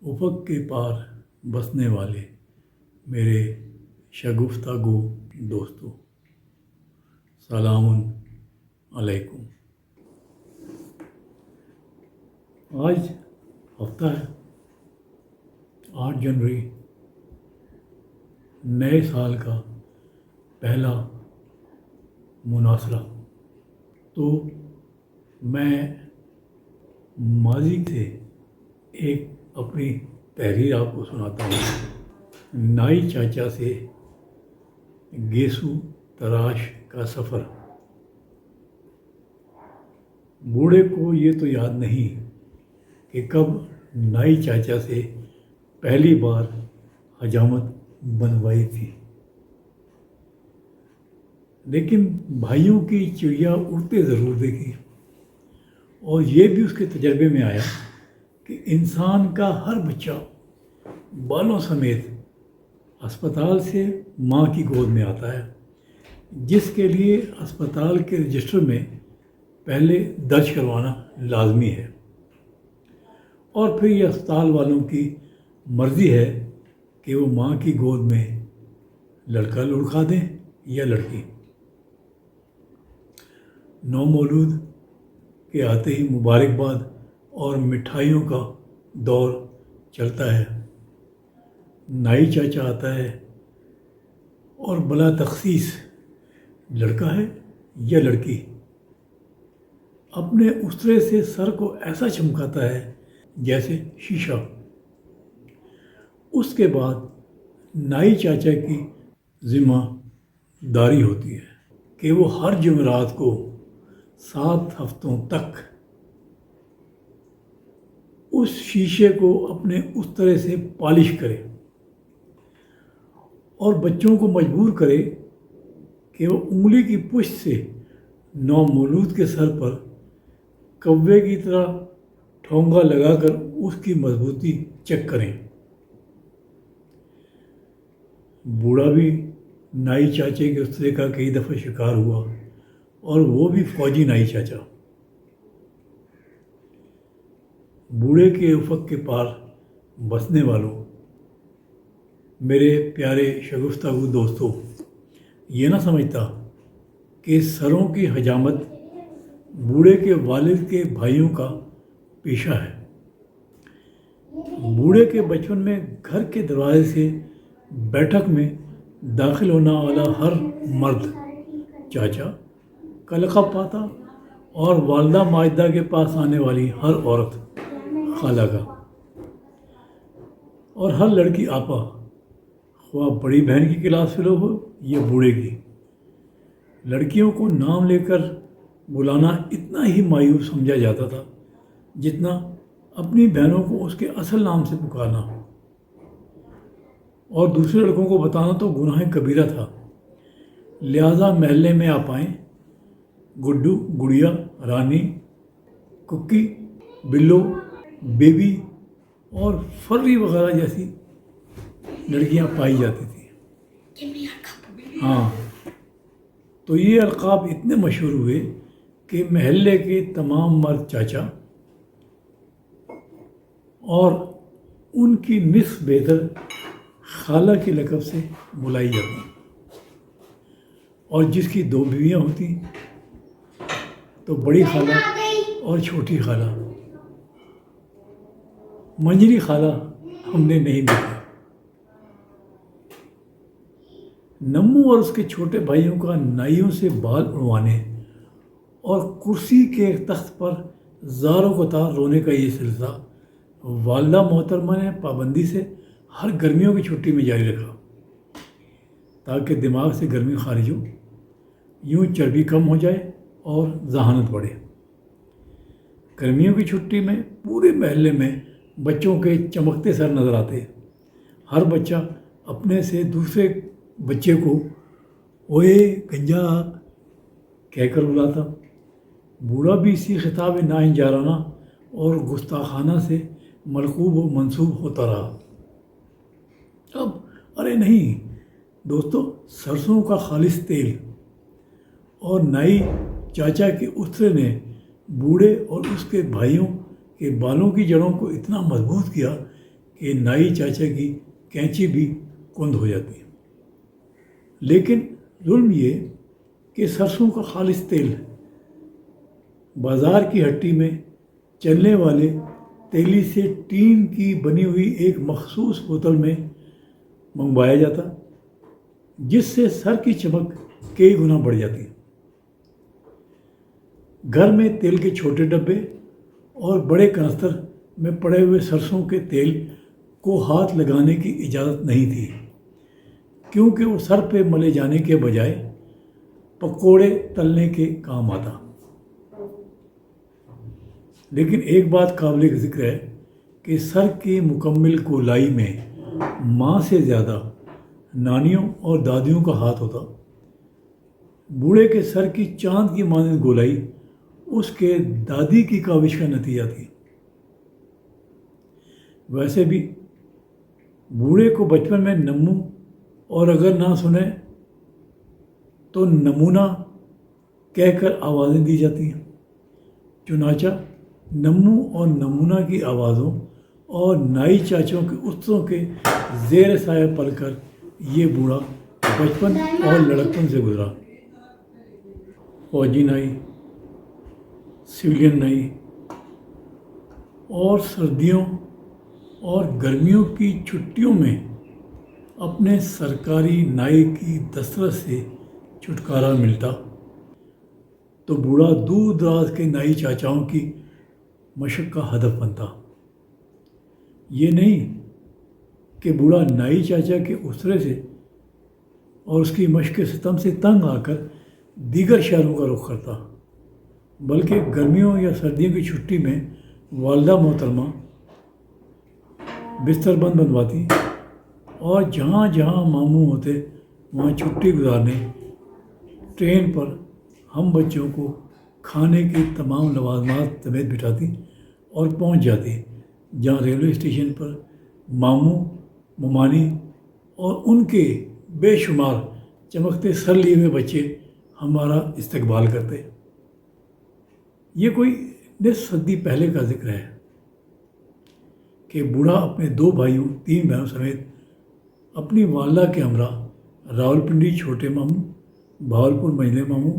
افق کے پار بسنے والے میرے شگفتگو دوستو، سلام علیکم۔ آج ہفتہ ہے 8 جنوری، نئے سال کا پہلا مناظرہ۔ تو میں ماضی سے ایک اپنی تحریر آپ کو سناتا ہوں۔ نائی چاچا سے گیسو تراش کا سفر۔ بوڑھے کو یہ تو یاد نہیں کہ کب نائی چاچا سے پہلی بار حجامت بنوائی تھی، لیکن بھائیوں کی چڑیا اڑتے ضرور دیکھی، اور یہ بھی اس کے تجربے میں آیا کہ انسان کا ہر بچہ بالوں سمیت اسپتال سے ماں کی گود میں آتا ہے، جس کے لیے اسپتال کے رجسٹر میں پہلے درج کروانا لازمی ہے، اور پھر یہ اسپتال والوں کی مرضی ہے کہ وہ ماں کی گود میں لڑکا لڑکا دیں یا لڑکی۔ نومولود کے آتے ہی مبارکباد اور مٹھائیوں کا دور چلتا ہے۔ نائی چاچا آتا ہے اور بلا تخصیص لڑکا ہے یا لڑکی اپنے استرے سے سر کو ایسا چمکاتا ہے جیسے شیشہ۔ اس کے بعد نائی چاچا کی ذمہ داری ہوتی ہے کہ وہ ہر جمعرات کو 7 ہفتوں تک اس شیشے کو اپنے استرے سے پالش کرے اور بچوں کو مجبور کرے کہ وہ انگلی کی پشت سے نومولود کے سر پر کوے کی طرح ٹھونگا لگا کر اس کی مضبوطی چیک کریں۔ بوڑھا بھی نائی چاچے کے استرے کا کئی دفعہ شکار ہوا، اور وہ بھی فوجی نائی چاچا۔ بوڑھے کے افق کے پار بسنے والوں میرے پیارے شگفتگو دوستو، یہ نہ سمجھتا کہ سروں کی حجامت بوڑھے کے والد کے بھائیوں کا پیشہ ہے۔ بوڑھے کے بچپن میں گھر کے دروازے سے بیٹھک میں داخل ہونے والا ہر مرد چاچا کا لقب پاتا، اور والدہ ماجدہ کے پاس آنے والی ہر عورت خالہ کا، اور ہر لڑکی آپا، خواہ بڑی بہن کی کلاس فیلو ہو یا بوڑھے کی۔ لڑکیوں کو نام لے کر بلانا اتنا ہی مایوس سمجھا جاتا تھا جتنا اپنی بہنوں کو اس کے اصل نام سے پکارنا، اور دوسرے لڑکوں کو بتانا تو گناہ کبیرہ تھا۔ لہٰذا محلے میں آپائیں، گڈو، گڑیا، رانی، ککی، بلو، بیبی اور فری وغیرہ جیسی لڑکیاں پائی جاتی تھیں۔ ہاں، تو یہ القاب اتنے مشہور ہوئے کہ محلے کے تمام مرد چاچا اور ان کی نصف بہتر خالہ کے لقب سے بلائی جاتی، اور جس کی 2 بیویاں ہوتی تو بڑی خالہ اور چھوٹی خالہ۔ منجری خالہ ہم نے نہیں دیکھا۔ نمو اور اس کے چھوٹے بھائیوں کا نائیوں سے بال اڑوانے اور کرسی کے تخت پر زاروں کو تار رونے کا یہ سلسلہ والدہ محترمہ نے پابندی سے ہر گرمیوں کی چھٹی میں جاری رکھا، تاکہ دماغ سے گرمی خارج ہو، یوں چربی کم ہو جائے اور ذہانت بڑھے۔ گرمیوں کی چھٹی میں پورے محلے میں بچوں کے چمکتے سر نظر آتے۔ ہر بچہ اپنے سے دوسرے بچے کو اوئے گنجا کہہ کر بلاتا۔ بوڑھا بھی اسی خطاب ناہنجارانہ اور گستاخانہ سے ملقوب و منسوب ہوتا رہا۔ اب ارے نہیں دوستو، سرسوں کا خالص تیل اور نائی چاچا کے استرے نے بوڑھے اور اس کے بھائیوں کے بالوں کی جڑوں کو اتنا مضبوط کیا کہ نائی چاچا کی کینچی بھی کند ہو جاتی. لیکن ظلم یہ کہ سرسوں کا خالص تیل بازار کی ہٹی میں چلنے والے تیلی سے ٹین کی بنی ہوئی ایک مخصوص بوتل میں منگوایا جاتا، جس سے سر کی چمک کئی گنا بڑھ جاتی. گھر میں تیل کے چھوٹے ڈبے اور بڑے کنستر میں پڑے ہوئے سرسوں کے تیل کو ہاتھ لگانے کی اجازت نہیں تھی، کیونکہ وہ سر پہ ملے جانے کے بجائے پکوڑے تلنے کے کام آتا. لیکن ایک بات قابل ذکر ہے کہ سر کی مکمل گولائی میں ماں سے زیادہ نانیوں اور دادیوں کا ہاتھ ہوتا. بوڑھے کے سر کی چاند کی مانند گولائی اس کے دادی کی کاوش کا نتیجہ تھی. ویسے بھی بوڑھے کو بچپن میں نمو اور اگر نہ سنے تو نمونہ کہہ کر آوازیں دی جاتی ہیں. چنانچہ نمو اور نمونہ کی آوازوں اور نائی چاچوں کے استوں کے زیر سایہ پل کر یہ بوڑھا بچپن اور لڑکپن سے گزرا. فوجی نائی، سویلین نائی اور سردیوں اور گرمیوں کی چھٹیوں میں اپنے سرکاری نائی کی دسترس سے چھٹکارا ملتا تو بوڑھا دور دراز کے نائی چاچاؤں کی مشق کا ہدف بنتا. یہ نہیں کہ بوڑھا نائی چاچا کے اسرے سے اور اس کی مشق ستم سے تنگ آ کر دیگر شہروں کا رخ کرتا، بلکہ گرمیوں یا سردیوں کی چھٹی میں والدہ محترمہ بستر بند بنواتی اور جہاں جہاں ماموں ہوتے وہاں چھٹی گزارنے ٹرین پر ہم بچوں کو کھانے کی تمام لوازمات سمیت بٹھاتی اور پہنچ جاتی جہاں ریلوے اسٹیشن پر ماموں ممانی اور ان کے بے شمار چمکتے سر لیے ہوئے بچے ہمارا استقبال کرتے. یہ کوئی نصف صدی پہلے کا ذکر ہے کہ بوڑھا اپنے 2 بھائیوں 3 بہنوں سمیت اپنی والدہ کے ہمراہ راولپنڈی چھوٹے ماموں، بہاولپور منجلے ماموں،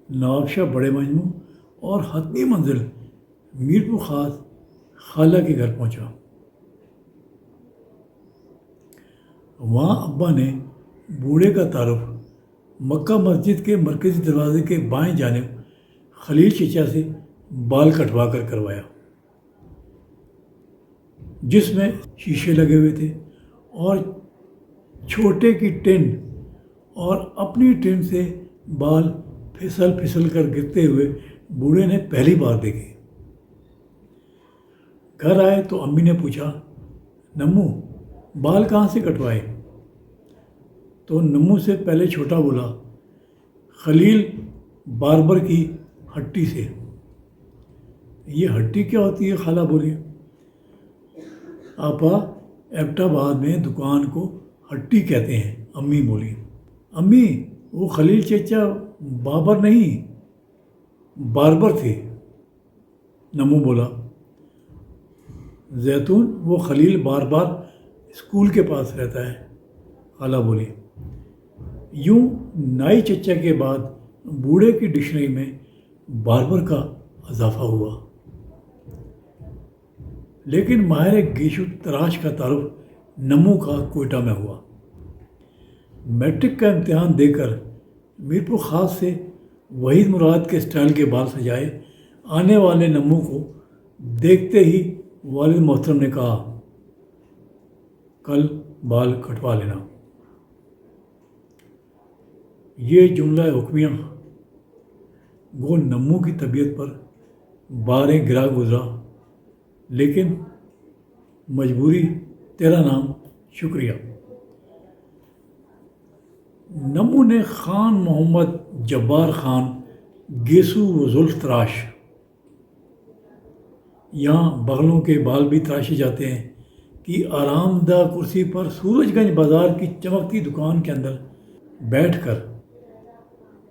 نواب شاہ بڑے ماموں اور حتمی منزل میرپور خاص خالہ کے گھر پہنچا. وہاں ابا نے بوڑھے کا تعارف مکہ مسجد کے مرکزی دروازے کے بائیں جانب خلیل چچا سے بال کٹوا کر کروایا، جس میں شیشے لگے ہوئے تھے اور چھوٹے کی ٹن اور اپنی ٹن سے بال پھسل پھسل کر گرتے ہوئے بوڑھے نے پہلی بار دیکھے. گھر آئے تو امی نے پوچھا، نمو بال کہاں سے کٹوائے؟ تو نمو سے پہلے چھوٹا بولا، خلیل باربر کی ہٹی سے. یہ ہٹی کیا ہوتی ہے خالہ بولی. آپا ایبٹ آباد میں دکان کو ہٹی کہتے ہیں، امی بولی. امی وہ خلیل چچا بابر نہیں باربر تھے، نمو بولا. زیتون وہ خلیل بار بار اسکول کے پاس رہتا ہے، خالہ بولی. یوں نائی چچا کے بعد بوڑھے کی ڈکشنری میں باربر کا اضافہ ہوا. لیکن ماہر گیشو تراش کا تعارف نمو کا کوئٹہ میں ہوا. میٹرک کا امتحان دے کر میرپور خاص سے وحید مراد کے اسٹائل کے بال سجائے آنے والے نمو کو دیکھتے ہی والد محترم نے کہا، کل بال کٹوا لینا. یہ جملہ حکمیہ گو نمو کی طبیعت پر باریں گرا گزرا، لیکن مجبوری تیرا نام شکریہ. نمو نے خان محمد جبار خان گیسو و زلف تراش، یہاں بغلوں کے بال بھی تراشے جاتے ہیں، کہ آرام دہ کرسی پر سورج گنج بازار کی چمکتی دکان کے اندر بیٹھ کر،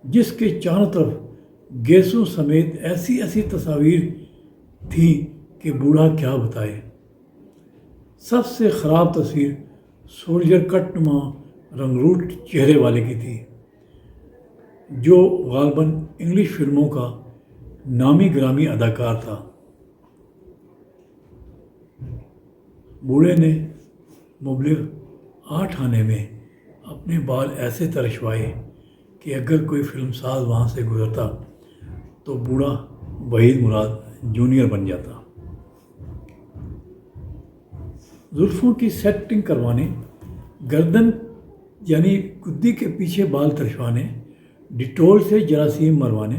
جس کے چاروں طرف گیسوں سمیت ایسی ایسی تصاویر تھیں کہ بوڑھا کیا بتائے. سب سے خراب تصویر سولجر کٹ نما رنگروٹ چہرے والے کی تھی، جو غالباً انگلش فلموں کا نامی گرامی اداکار تھا۔ بوڑھے نے مبلغ 8 آنے میں اپنے بال ایسے ترشوائے کہ اگر کوئی فلم ساز وہاں سے گزرتا تو بوڑھا وحید مراد جونیئر بن جاتا۔ زلفوں کی سیٹنگ کروانے، گردن یعنی گدی کے پیچھے بال ترشوانے، ڈیٹول سے جراثیم مروانے،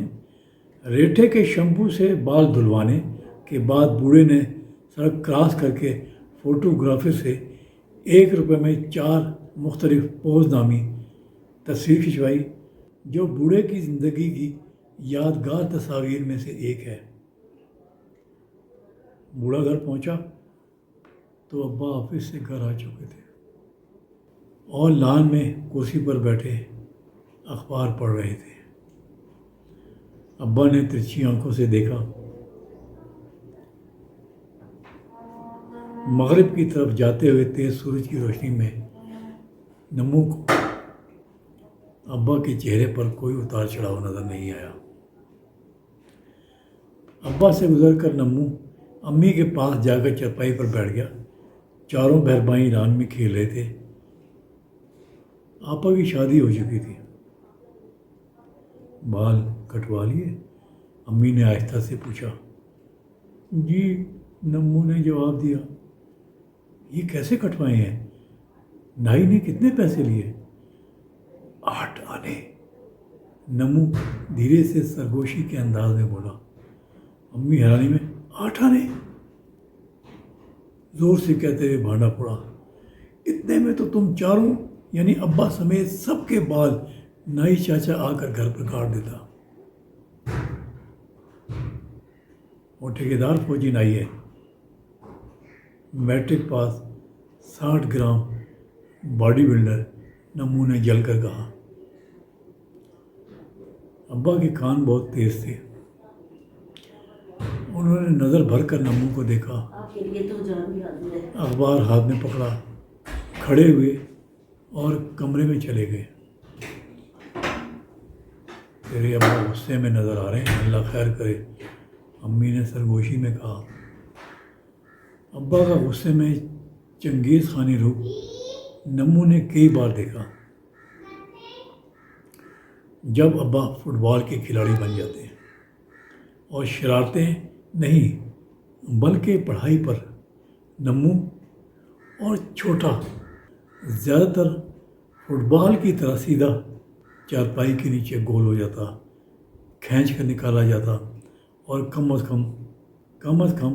ریٹھے کے شیمپو سے بال دھلوانے کے بعد بوڑھے نے سڑک کراس کر کے فوٹوگرافر سے 1 روپے میں 4 مختلف پوز نامی تصویر کھنچوائی، جو بوڑھے کی زندگی کی یادگار تصاویر میں سے ایک ہے۔ بوڑھا گھر پہنچا تو ابا آفس سے گھر آ چکے تھے اور لان میں کرسی پر بیٹھے اخبار پڑھ رہے تھے۔ ابا نے ترچھی آنکھوں سے دیکھا۔ مغرب کی طرف جاتے ہوئے تیز سورج کی روشنی میں نمو کو ابا کے چہرے پر کوئی اتار چڑھاؤ نظر نہیں آیا۔ ابا سے گزر کر نمو امی کے پاس جا کر چرپائی پر بیٹھ گیا۔ چاروں بہن بھائی ران میں کھیل رہے تھے۔ آپا کی شادی ہو چکی تھی۔ بال کٹوا لیے؟ امی نے آہستہ سے پوچھا۔ جی، نمو نے جواب دیا۔ یہ کیسے کٹوائے ہیں؟ نائی نے کتنے پیسے لیے؟ 8 آنے، نمو دھیرے سے سرگوشی کے انداز میں بولا۔ امی حیرانی میں، 8 آنے؟ زور سے کہتے ہوئے بھانڈا پڑا۔ اتنے میں تو تم چاروں یعنی ابا سمیت سب کے بال نائی چاچا آ کر گھر پر کاٹ دیتا۔ وہ ٹھیکیدار فوجی نائی ہے، matric pass, 60 gram, body builder, Namo نے جل کر کہا۔ ابا کے کان بہت تیز تھے۔ انہوں نے نظر بھر کر نمو کو دیکھا، اخبار ہاتھ میں پکڑا، کھڑے ہوئے اور کمرے میں چلے گئے۔ تیرے ابا غصے میں نظر آ رہے ہیں، اللہ خیر کرے، امی نے سرگوشی میں کہا۔ ابا کا غصے میں چنگیز خانی روپ نمو نے کئی بار دیکھا۔ جب ابا فٹ بال کے کھلاڑی بن جاتے ہیں اور شرارتیں نہیں بلکہ پڑھائی پر، نمو اور چھوٹا زیادہ تر فٹ بال کی طرح سیدھا چارپائی کے نیچے گول ہو جاتا، کھینچ کر نکالا جاتا اور کم از کم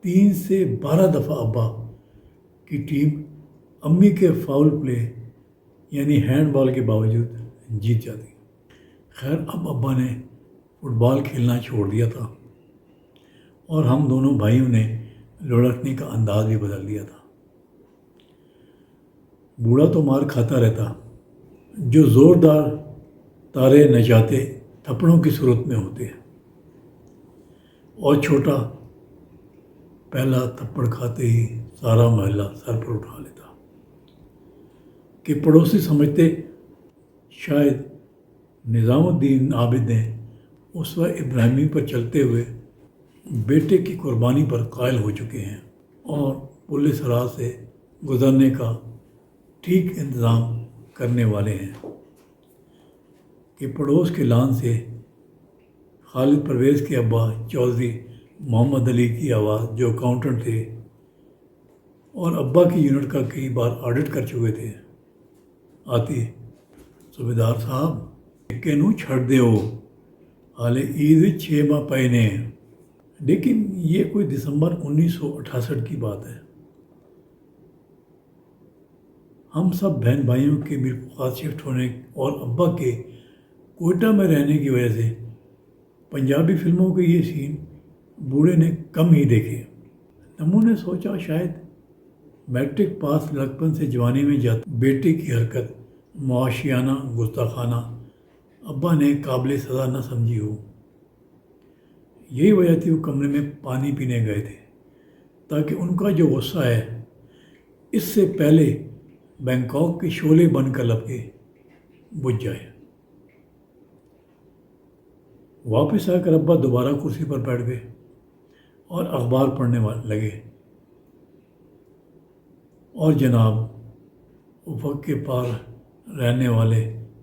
3 سے 12 دفعہ ابا کی ٹیم امی کے فاؤل پلے یعنی ہینڈ بال کے باوجود جیت جاتی۔ خیر، اب ابا نے فٹ بال کھیلنا چھوڑ دیا تھا اور ہم دونوں بھائیوں نے لڑکنے کا انداز بھی بدل دیا تھا۔ بوڑھا تو مار کھاتا رہتا، جو زوردار تارے نچاتے تھپڑوں کی صورت میں ہوتے ہیں، اور چھوٹا پہلا تھپڑ کھاتے ہی سارا محلہ سر پر اٹھا لیتا کہ پڑوسی سمجھتے شاید نظام الدین عابد نے اسوہ ابراہیمی پر چلتے ہوئے بیٹے کی قربانی پر قائل ہو چکے ہیں اور پل صراط سے گزرنے کا ٹھیک انتظام کرنے والے ہیں کہ پڑوس کے لان سے خالد پرویز کے ابا چودھری محمد علی کی آواز، جو اکاؤنٹنٹ تھے اور ابا کی یونٹ کا کئی بار آڈٹ کر چکے تھے، آتی، صوبیدار صاحب کینوں چھڑ دے ہو، حالے عید 6 ماہ پے نے۔ لیکن یہ کوئی دسمبر 1968 کی بات ہے۔ ہم سب بہن بھائیوں کے میرپورخاص شفٹ ہونے اور ابا کے کوئٹہ میں رہنے کی وجہ سے پنجابی فلموں کے یہ سین بوڑھے نے کم ہی دیکھے۔ نمو نے سوچا شاید میٹرک پاس لڑکپن سے جوانی میں جاتے بیٹے کی حرکت معاشیانہ گستاخانہ ابا نے قابل سزا نہ سمجھی ہو۔ یہی وجہ تھی وہ کمرے میں پانی پینے گئے تھے، تاکہ ان کا جو غصہ ہے اس سے پہلے بینکاک کے شعلے بن کر لپکے بجھ جائے۔ واپس آ کر ابا دوبارہ کرسی پر بیٹھ گئے اور اخبار پڑھنے لگے، اور جناب افق کے پار رہنے والے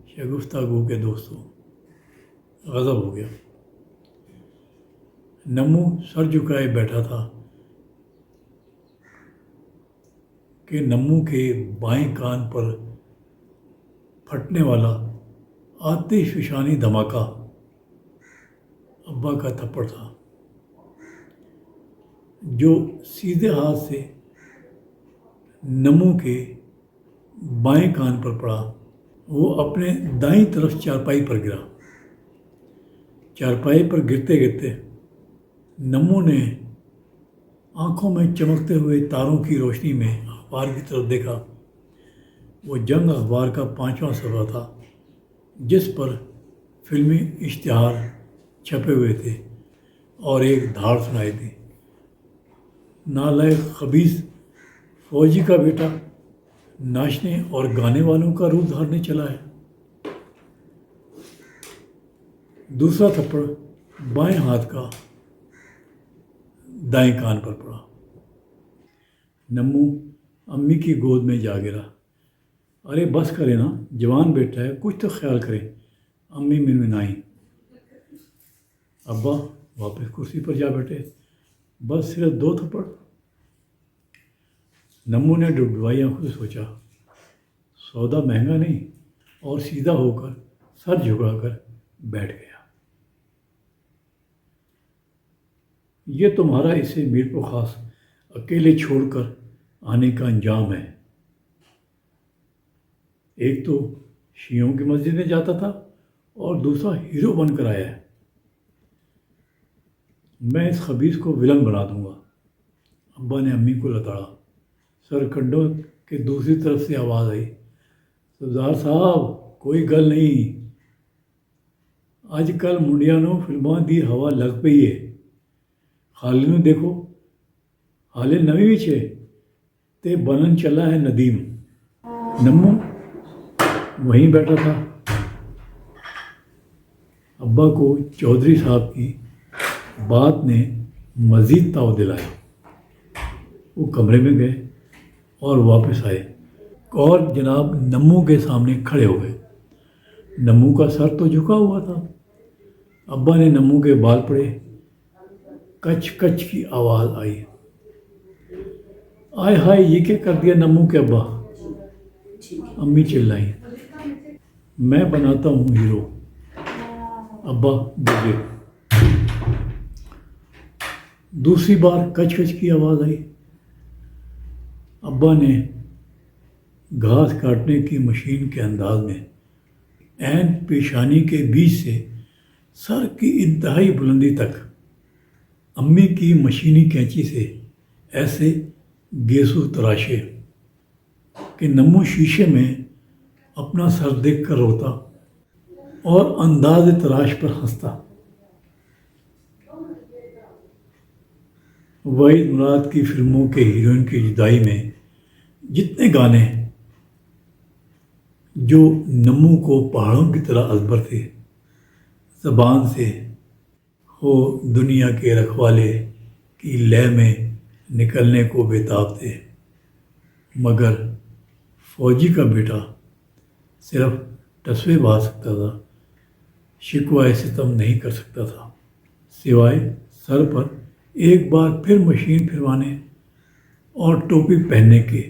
شگفتہ گو کے دوستوں، غضب ہو گیا۔ نمو سر جھکائے بیٹھا تھا کہ نمو کے بائیں کان پر پھٹنے والا آتش فشانی دھماکہ ابا کا تھپڑ تھا، جو سیدھے ہاتھ سے نمو کے بائیں کان پر پڑا۔ وہ اپنے دائیں طرف چارپائی پر گرا۔ چارپائی پر گرتے گرتے نمو نے آنکھوں میں چمکتے ہوئے تاروں کی روشنی میں اخبار کی طرف دیکھا۔ وہ جنگ اخبار کا 5واں صفحہ تھا، جس پر فلمی اشتہار چھپے ہوئے تھے اور ایک دھاڑ سنائی دی: نالائق خبیث فوجی کا بیٹا ناچنے اور گانے والوں کا روپ دھارنے چلا ہے۔ دوسرا تھپڑ بائیں ہاتھ کا دائیں کان پر پڑا۔ نمو امی کی گود میں جا گرا۔ ارے بس کرے نا، جوان بیٹا ہے، کچھ تو خیال کرے، امی منمنائیں۔ ابا واپس کرسی پر جا بیٹھے۔ بس صرف 2 تھپڑ؟ نمو نے ڈبڈبائی آنکھوں سے سوچا۔ سودا مہنگا نہیں، اور سیدھا ہو کر سر جھکا کر بیٹھ گیا۔ یہ تمہارا اسے میر کو خاص اکیلے چھوڑ کر آنے کا انجام ہے۔ ایک تو شیعوں کی مسجد میں جاتا تھا اور دوسرا ہیرو بن کر آیا ہے۔ میں اس خبیث کو ولن بنا دوں گا۔ ابا نے امی کو لتاڑا۔ سر کنڈوں کے دوسری طرف سے آواز آئی: سردار صاحب، کوئی گل نہیں، اج کل منڈیا نو فلماں دی ہوا لگ پئی ہے۔ خالی نو دیکھو، حالے نویں وچ ہے تے بنن چلا ہے ندیم۔ نمو وہیں بیٹھا تھا۔ ابا کو چودھری صاحب کی بات نے مزید تاؤ دلایا۔ وہ کمرے میں گئے اور واپس آئے اور جناب نمو کے سامنے کھڑے ہو گئے۔ نمو کا سر تو جھکا ہوا تھا۔ ابا نے نمو کے بال پڑے۔ کچ کچ کی آواز آئی۔ آئے ہائے، یہ کیا کر دیا نمو کے ابا؟ امی چلائیں۔ میں بناتا ہوں ہیرو۔ ابا بگڑے۔ دوسری بار کچ کچ کی آواز آئی۔ ابا نے گھاس کاٹنے کی مشین کے انداز میں عین پیشانی کے بیچ سے سر کی انتہائی بلندی تک امی کی مشینی کینچی سے ایسے گیسو تراشے کہ نمو شیشے میں اپنا سر دیکھ کر روتا اور انداز تراش پر ہنستا۔ وحید مراد کی فلموں کے ہیروئن کی جدائی میں جتنے گانے جو نمو کو پہاڑوں کی طرح ازبر تھے، زبان سے ہو دنیا کے رکھوالے کی لے میں نکلنے کو بےتاب تھے، مگر فوجی کا بیٹا صرف ٹسوے بہا سکتا تھا، شکوہ ستم نہیں کر سکتا تھا، سوائے سر پر ایک بار پھر مشین پھروانے اور ٹوپی پہننے کے۔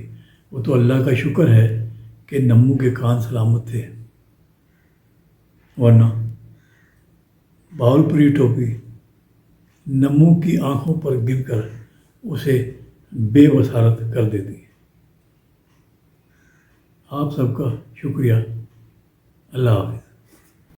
وہ تو اللہ کا شکر ہے کہ نمو کے کان سلامت تھے، ورنہ باولپوری ٹوپی نمو کی آنکھوں پر گر کر اسے بے بصارت کر دیتی۔ آپ سب کا شکریہ۔ اللہ حافظ۔